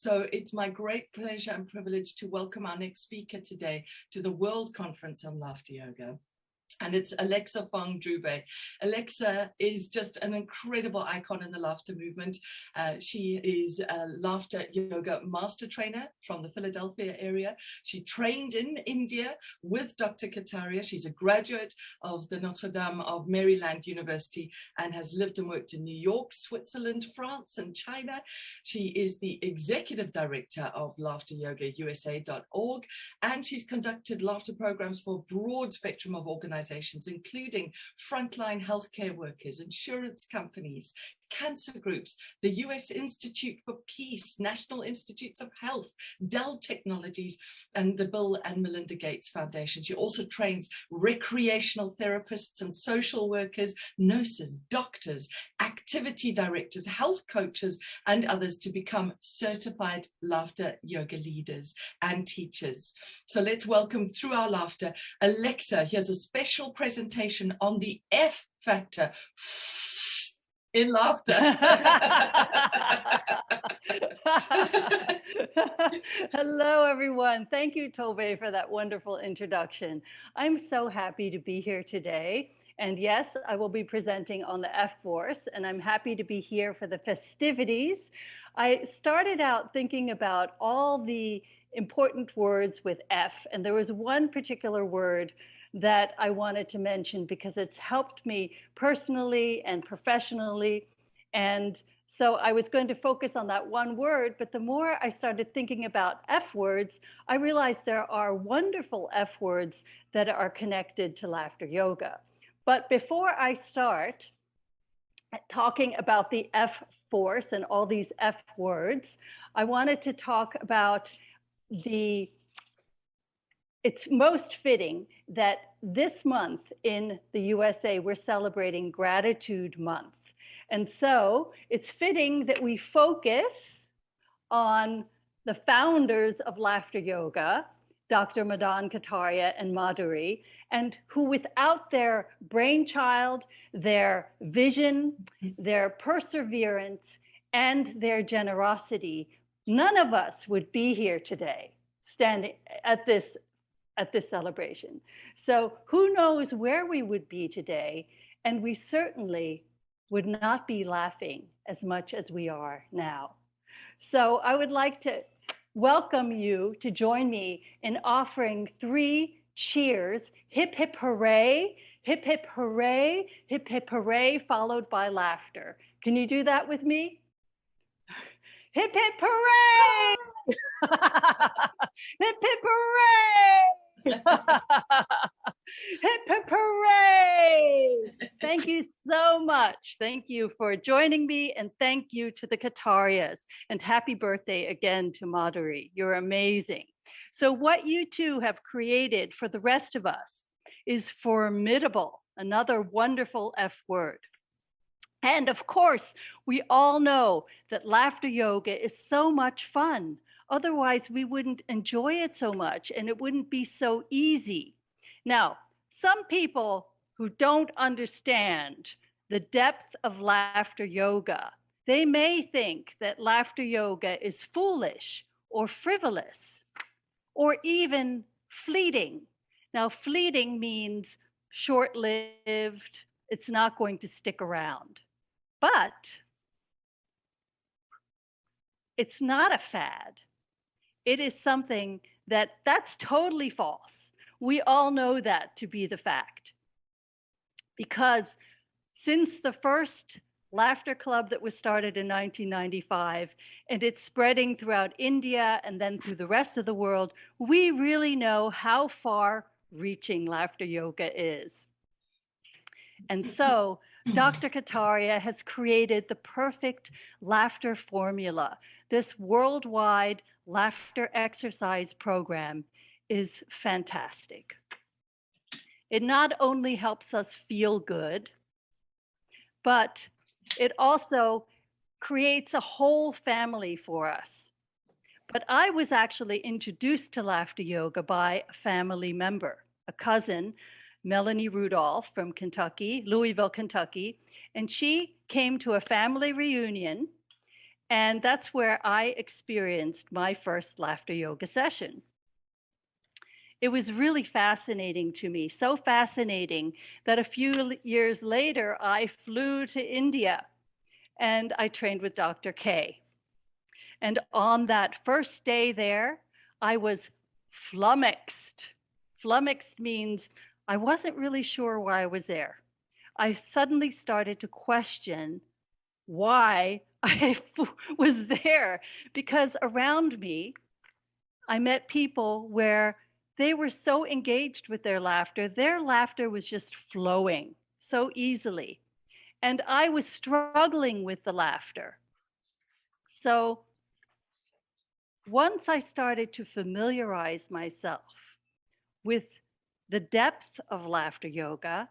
So it's my great pleasure and privilege to welcome our next speaker today to the World Conference on Laughter Yoga. And it's Alexa Fong Drubay. Alexa is just an incredible icon in the laughter movement. She is a laughter yoga master trainer from the Philadelphia area. She trained in India with Dr. Kataria. She's a graduate of the Notre Dame of Maryland University and has lived and worked in New York, Switzerland, France, and China. She is the executive director of laughteryoga.usa.org, and she's conducted laughter programs for a broad spectrum of organizations, including frontline healthcare workers, insurance companies, cancer groups, the US Institute for Peace, National Institutes of Health, Dell Technologies, and the Bill and Melinda Gates Foundation. She also trains recreational therapists and social workers, nurses, doctors, activity directors, health coaches, and others to become certified laughter yoga leaders and teachers. So let's welcome through our laughter, Alexa. Here's a special presentation on the F factor in laughter. Hello, everyone. Thank you, Tove, for that wonderful introduction. I'm so happy to be here today. And yes, I will be presenting on the F Force, and I'm happy to be here for the festivities. I started out thinking about all the important words with F, and there was one particular word that I wanted to mention because it's helped me personally and professionally. And so I was going to focus on that one word, but the more I started thinking about F words, I realized there are wonderful F words that are connected to laughter yoga. But before I start talking about the F force and all these F words, I wanted to talk about it's most fitting that this month in the USA, we're celebrating Gratitude Month. And so it's fitting that we focus on the founders of laughter yoga, Dr. Madan Kataria and Madhuri, and who without their brainchild, their vision, their perseverance, and their generosity, none of us would be here today standing at this celebration. So who knows where we would be today, and we certainly would not be laughing as much as we are now. So I would like to welcome you to join me in offering 3 cheers: hip, hip, hooray, hip, hip, hooray, hip, hip, hooray, followed by laughter. Can you do that with me? Hip, hip, hooray! Hip, hip, hooray! Hip, hip, hooray! Thank you so much. Thank you for joining me, and thank you to the Katarias, and happy birthday again to Madhuri. You're amazing. So what you two have created for the rest of us is formidable, another wonderful F word. And of course, we all know that laughter yoga is so much fun. Otherwise, we wouldn't enjoy it so much, and it wouldn't be so easy. Now, some people who don't understand the depth of laughter yoga, they may think that laughter yoga is foolish or frivolous or even fleeting. Now, fleeting means short-lived. It's not going to stick around. But it's not a fad. It is something that's totally false. We all know that to be the fact. Because since the first laughter club that was started in 1995, and it's spreading throughout India and then through the rest of the world, we really know how far-reaching laughter yoga is. And so Dr. Kataria has created the perfect laughter formula. This worldwide laughter exercise program is fantastic. It not only helps us feel good, but it also creates a whole family for us. But I was actually introduced to laughter yoga by a family member, a cousin, Melanie Rudolph from Kentucky, Louisville, Kentucky, and she came to a family reunion And that's where I experienced my first laughter yoga session. It was really fascinating to me, so fascinating that a few years later, I flew to India and I trained with Dr. K. And on that first day there, I was flummoxed. Flummoxed means I wasn't really sure why I was there. I suddenly started to question why I was there, because around me, I met people where they were so engaged with their laughter was just flowing so easily. And I was struggling with the laughter. So once I started to familiarize myself with the depth of laughter yoga,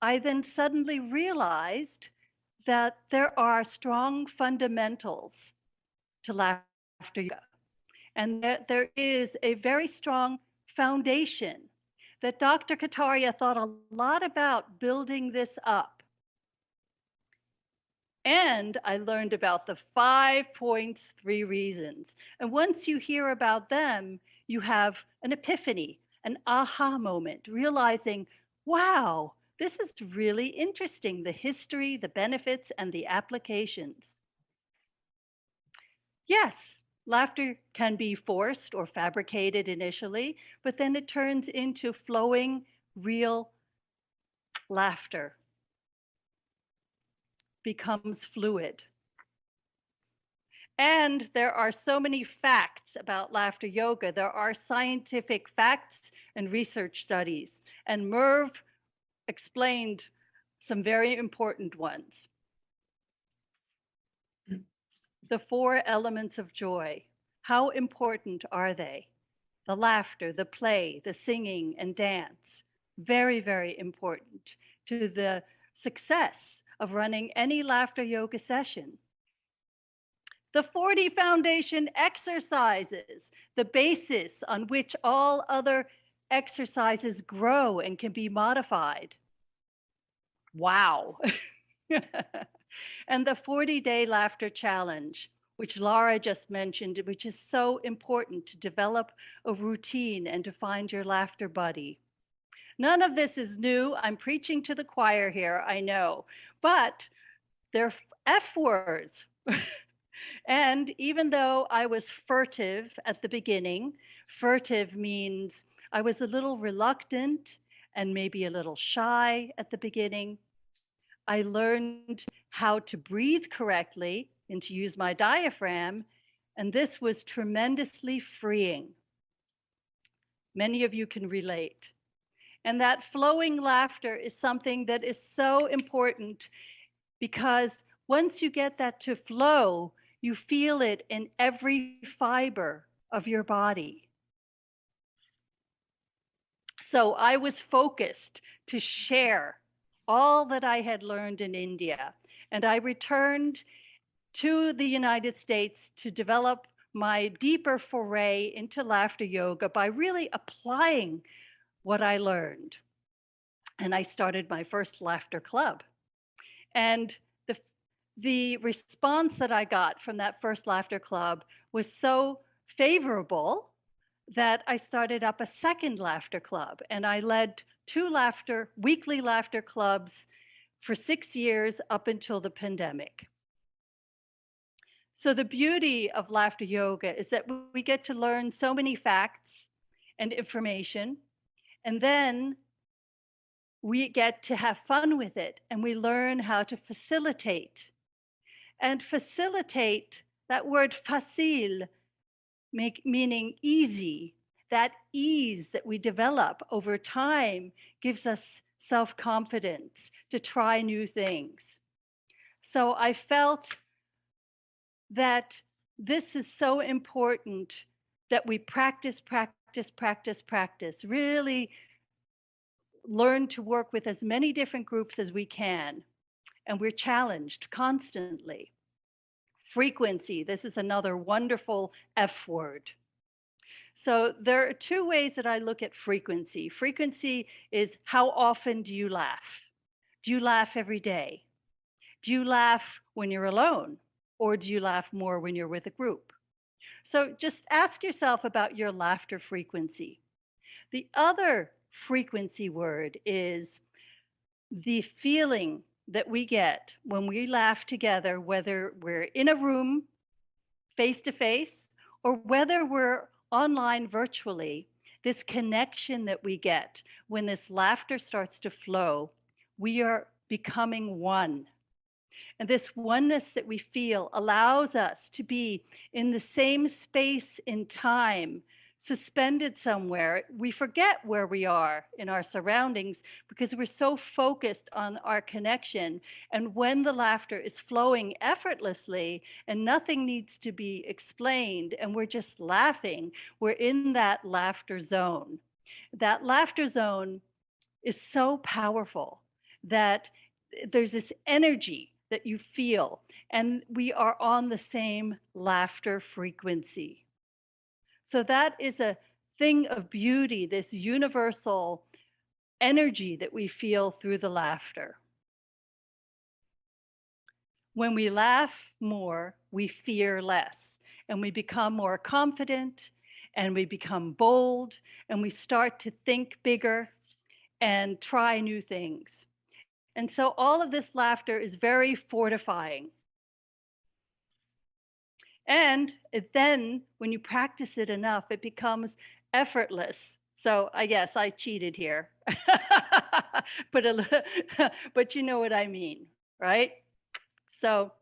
I then suddenly realized that there are strong fundamentals to laughter yoga, and that there is a very strong foundation that Dr. Kataria thought a lot about building this up. And I learned about the 5 points, 3 reasons. And once you hear about them, you have an epiphany, an aha moment, realizing, wow, this is really interesting, the history, the benefits, and the applications. Yes, laughter can be forced or fabricated initially, but then it turns into flowing, real laughter, becomes fluid. And there are so many facts about laughter yoga. There are scientific facts and research studies. And Merv explained some very important ones. The 4 elements of joy. How important are they? The laughter, the play, the singing and dance. Very, very important to the success of running any laughter yoga session. The 40 foundation exercises, the basis on which all other exercises grow and can be modified. Wow. And the 40-day laughter challenge, which Laura just mentioned, which is so important to develop a routine and to find your laughter buddy. None of this is new. I'm preaching to the choir here, I know, but they're F words. And even though I was furtive at the beginning, furtive means I was a little reluctant and maybe a little shy at the beginning. I learned how to breathe correctly and to use my diaphragm, and this was tremendously freeing. Many of you can relate. And that flowing laughter is something that is so important, because once you get that to flow, you feel it in every fiber of your body. So I was focused to share all that I had learned in India. And I returned to the United States to develop my deeper foray into laughter yoga by really applying what I learned. And I started my first laughter club. And the response that I got from that first laughter club was so favorable that I started up a second laughter club. And I led 2 weekly laughter clubs for 6 years up until the pandemic. So the beauty of laughter yoga is that we get to learn so many facts and information, and then we get to have fun with it, and we learn how to facilitate. And facilitate, that word facile, meaning easy, that ease that we develop over time gives us self-confidence to try new things. So I felt that this is so important that we practice, really learn to work with as many different groups as we can. And we're challenged constantly. Frequency, this is another wonderful F word. So there are 2 ways that I look at frequency. Frequency is how often do you laugh? Do you laugh every day? Do you laugh when you're alone? or do you laugh more when you're with a group? So just ask yourself about your laughter frequency. The other frequency word is the feeling that we get when we laugh together, whether we're in a room face to face or whether we're online virtually. This connection that we get when this laughter starts to flow, we are becoming one. And this oneness that we feel allows us to be in the same space in time, suspended somewhere. We forget where we are in our surroundings because we're so focused on our connection. And when the laughter is flowing effortlessly and nothing needs to be explained and we're just laughing, we're in that laughter zone. That laughter zone is so powerful that there's this energy that you feel, and we are on the same laughter frequency. So that is a thing of beauty, this universal energy that we feel through the laughter. When we laugh more, we fear less, and we become more confident, and we become bold, and we start to think bigger and try new things. And so all of this laughter is very fortifying. And then when you practice it enough, it becomes effortless. So I guess I cheated here, but you know what I mean, right? So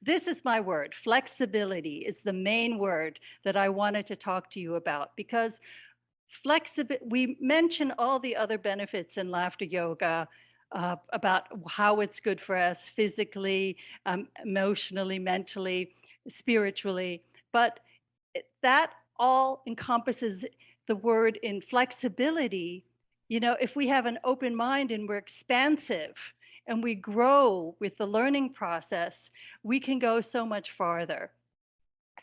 this is my word. Flexibility is the main word that I wanted to talk to you about, because we mention all the other benefits in laughter yoga, about how it's good for us physically, emotionally, mentally, spiritually. But that all encompasses the word in flexibility. You know, if we have an open mind and we're expansive and we grow with the learning process, we can go so much farther.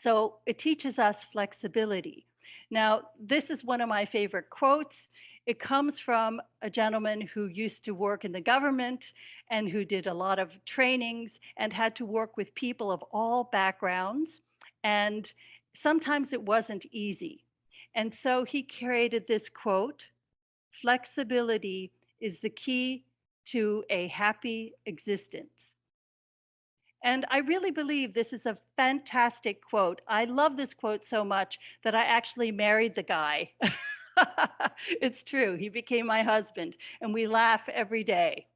So it teaches us flexibility. Now, this is one of my favorite quotes. It comes from a gentleman who used to work in the government and who did a lot of trainings and had to work with people of all backgrounds. And sometimes it wasn't easy. And so he created this quote: flexibility is the key to a happy existence. And I really believe this is a fantastic quote. I love this quote so much that I actually married the guy. It's true. He became my husband, and we laugh every day.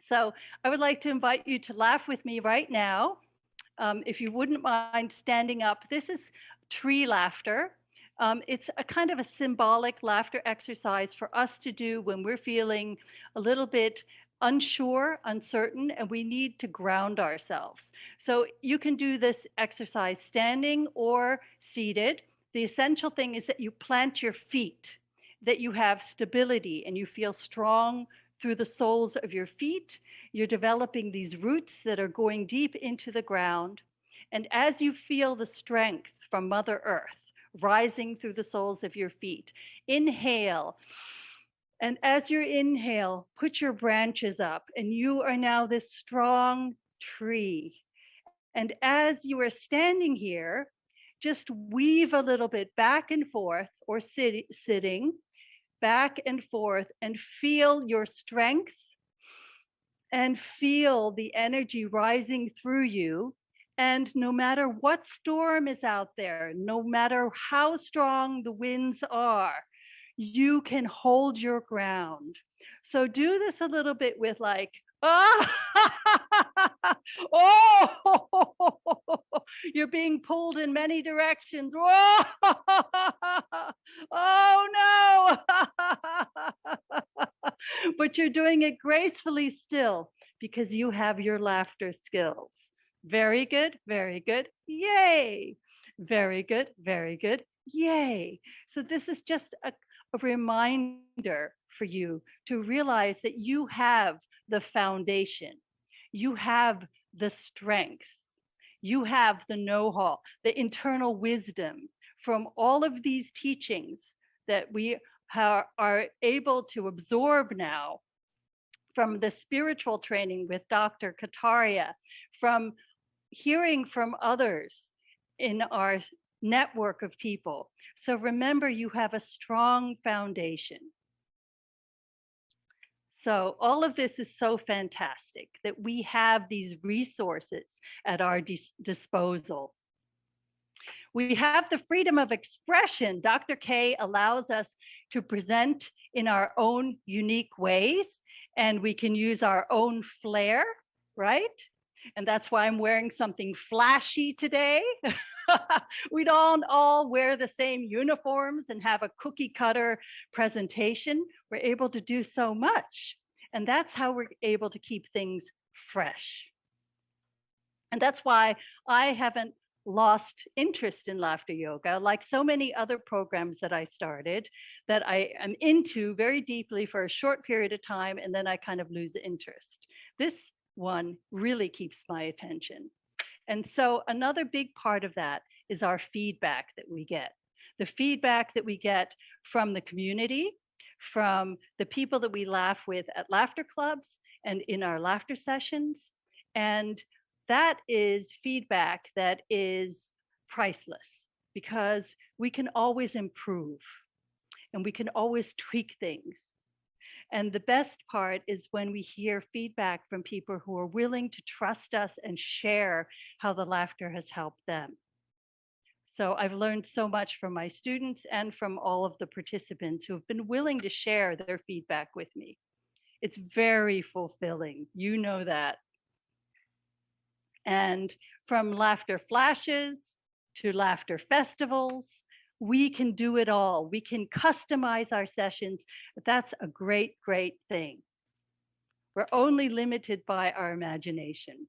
So I would like to invite you to laugh with me right now. If you wouldn't mind standing up, this is tree laughter. It's a kind of a symbolic laughter exercise for us to do when we're feeling a little bit unsure, uncertain, and we need to ground ourselves. So you can do this exercise standing or seated. The essential thing is that you plant your feet, that you have stability and you feel strong through the soles of your feet. You're developing these roots that are going deep into the ground. And as you feel the strength from Mother Earth rising through the soles of your feet, inhale. And as you inhale, put your branches up, and you are now this strong tree. And as you are standing here, just weave a little bit back and forth, or sitting back and forth, and feel your strength and feel the energy rising through you. And no matter what storm is out there, no matter how strong the winds are, you can hold your ground. So do this a little bit with like, oh, oh, you're being pulled in many directions. Oh, oh no. But you're doing it gracefully still because you have your laughter skills. Very good, very good. Yay. Very good, very good. Yay. So this is just a reminder for you to realize that you have the foundation, you have the strength, you have the know-how, the internal wisdom from all of these teachings that we are able to absorb now from the spiritual training with Dr. Kataria, from hearing from others in our network of people. So remember, you have a strong foundation. So all of this is so fantastic that we have these resources at our disposal. We have the freedom of expression. Dr. K allows us to present in our own unique ways, and we can use our own flair, right? And that's why I'm wearing something flashy today. We don't all wear the same uniforms and have a cookie cutter presentation. We're able to do so much. And that's how we're able to keep things fresh. And that's why I haven't lost interest in laughter yoga, like so many other programs that I started that I am into very deeply for a short period of time, and then I kind of lose interest. This one really keeps my attention. And so another big part of that is our feedback that we get. The feedback that we get from the community, from the people that we laugh with at laughter clubs and in our laughter sessions. And that is feedback that is priceless, because we can always improve and we can always tweak things. And the best part is when we hear feedback from people who are willing to trust us and share how the laughter has helped them. So I've learned so much from my students and from all of the participants who have been willing to share their feedback with me. It's very fulfilling, you know that. And from laughter flashes to laughter festivals, we can do it all. We can customize our sessions. That's a great, great thing. We're only limited by our imagination.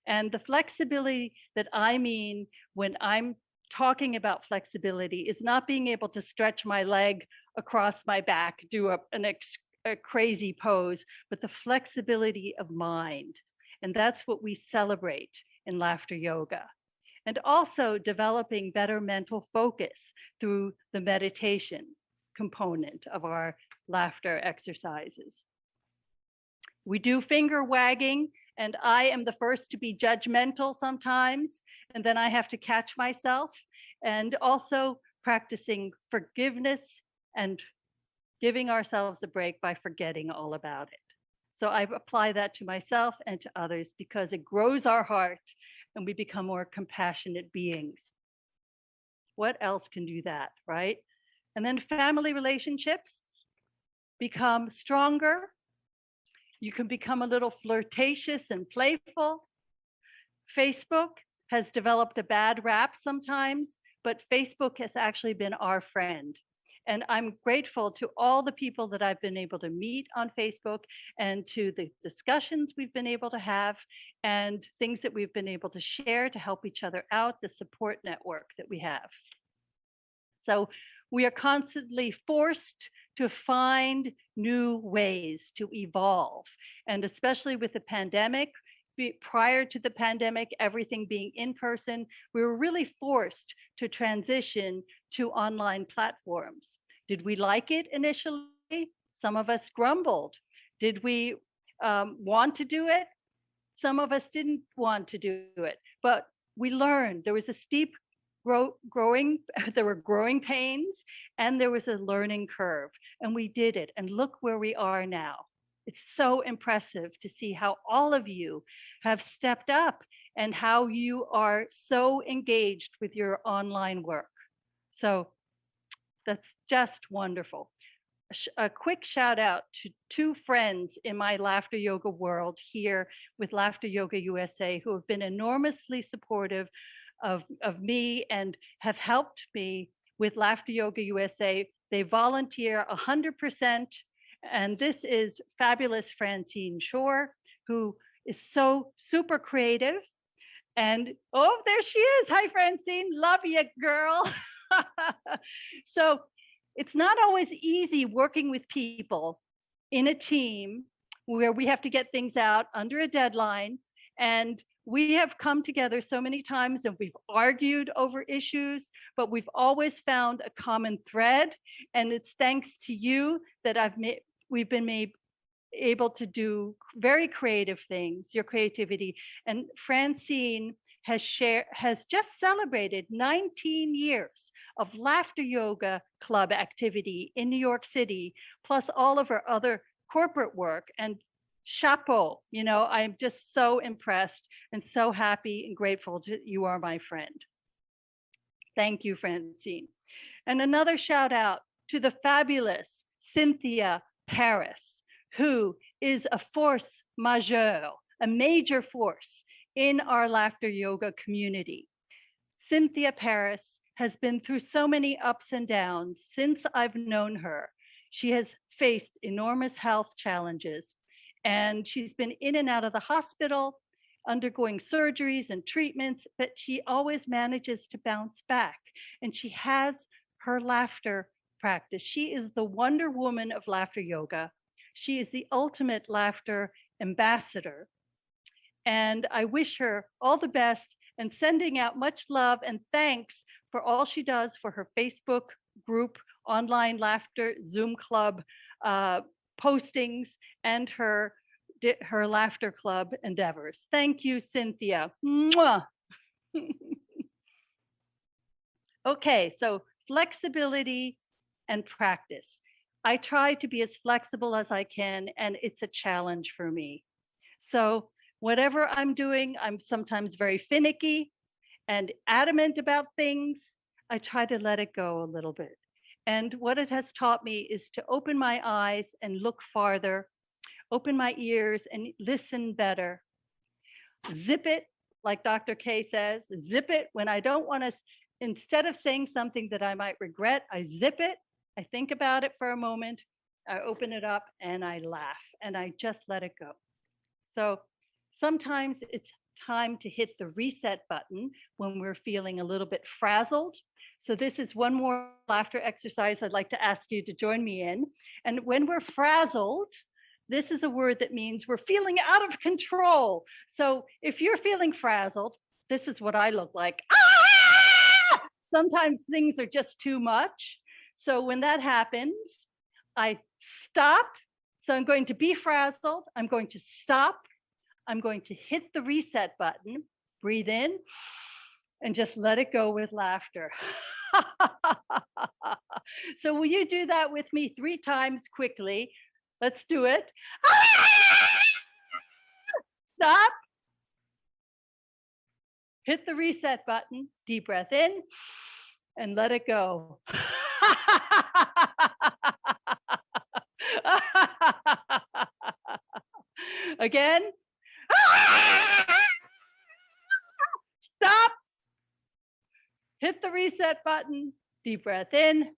And the flexibility that I mean when I'm talking about flexibility is not being able to stretch my leg across my back, do a crazy pose, but the flexibility of mind. And that's what we celebrate in laughter yoga. And also developing better mental focus through the meditation component of our laughter exercises. We do finger wagging, and I am the first to be judgmental sometimes, and then I have to catch myself, and also practicing forgiveness and giving ourselves a break by forgetting all about it. So I apply that to myself and to others because it grows our heart and we become more compassionate beings. What else can do that, right? And then family relationships become stronger. You can become a little flirtatious and playful. Facebook has developed a bad rap sometimes, but Facebook has actually been our friend. And I'm grateful to all the people that I've been able to meet on Facebook and to the discussions we've been able to have and things that we've been able to share to help each other out, the support network that we have. So we are constantly forced to find new ways to evolve. And especially with the pandemic, prior to the pandemic, everything being in person, we were really forced to transition to online platforms. Did we like it initially? Some of us grumbled. Did we want to do it? Some of us didn't want to do it, but we learned. There was a steep growing, there were growing pains, and there was a learning curve, and we did it. And look where we are now. It's so impressive to see how all of you have stepped up and how you are so engaged with your online work. So that's just wonderful. A quick shout out to two friends in my laughter yoga world here with Laughter Yoga USA who have been enormously supportive of me and have helped me with Laughter Yoga USA. They volunteer 100%. And this is fabulous Francine Shore, who is so super creative. And oh, there she is. Hi, Francine. Love you, girl. So it's not always easy working with people in a team where we have to get things out under a deadline. And we have come together so many times and we've argued over issues, but we've always found a common thread. And it's thanks to you that we've been able to do very creative things, your creativity. And Francine has just celebrated 19 years of laughter yoga club activity in New York City, plus all of her other corporate work. And chapeau, I'm just so impressed and so happy and grateful that you are my friend. Thank you, Francine. And another shout out to the fabulous Cynthia Paris, who is a force majeure, a major force in our laughter yoga community. Cynthia Paris has been through so many ups and downs since I've known her. She has faced enormous health challenges, and she's been in and out of the hospital, undergoing surgeries and treatments, but she always manages to bounce back. And she has her laughter practice. She is the Wonder Woman of laughter yoga. She is the ultimate laughter ambassador. And I wish her all the best and sending out much love and thanks for all she does for her Facebook group, online laughter, Zoom club postings, and her laughter club endeavors. Thank you, Cynthia. Mwah. Okay, so flexibility and practice. I try to be as flexible as I can, and it's a challenge for me. So whatever I'm doing, I'm sometimes very finicky and adamant about things. I try to let it go a little bit. And what it has taught me is to open my eyes and look farther, open my ears and listen better. Zip it, like Dr. K says, zip it when I don't want to, instead of saying something that I might regret, I zip it, I think about it for a moment, I open it up and I laugh and I just let it go. So sometimes it's time to hit the reset button when we're feeling a little bit frazzled. So this is one more laughter exercise I'd like to ask you to join me in. And when we're frazzled, this is a word that means we're feeling out of control. So if you're feeling frazzled, this is what I look like. Ah! Sometimes things are just too much. So when that happens, I stop. So I'm going to be frazzled. I'm going to stop. I'm going to hit the reset button, breathe in, and just let it go with laughter. So will you do that with me 3 times quickly? Let's do it. Stop. Hit the reset button, deep breath in, and let it go. Again. Stop. Hit the reset button, deep breath in.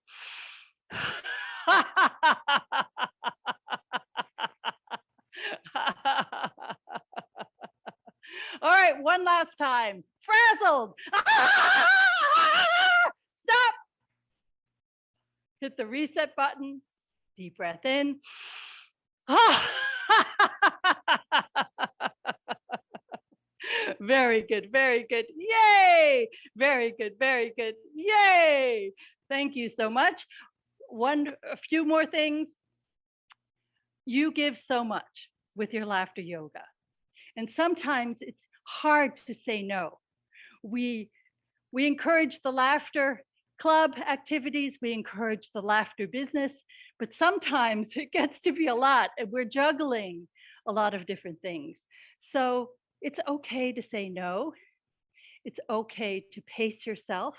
All right, one last time. Frazzled. Stop. Hit the reset button, deep breath in. Very good, very good. Yay! Very good, very good. Yay! Thank you so much. A few more things. You give so much with your laughter yoga. And sometimes it's hard to say no. We encourage the laughter club activities, we encourage the laughter business, but sometimes it gets to be a lot and we're juggling a lot of different things. So it's okay to say no. It's okay to pace yourself.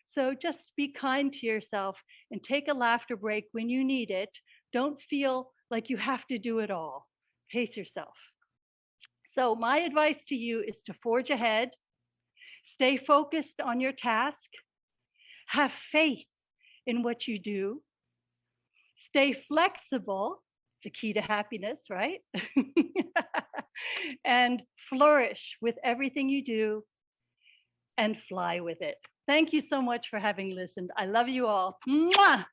So just be kind to yourself and take a laughter break when you need it. Don't feel like you have to do it all. Pace yourself. So my advice to you is to forge ahead, stay focused on your task, have faith in what you do, stay flexible, it's a key to happiness, right? And flourish with everything you do and fly with it. Thank you so much for having listened. I love you all. Mwah!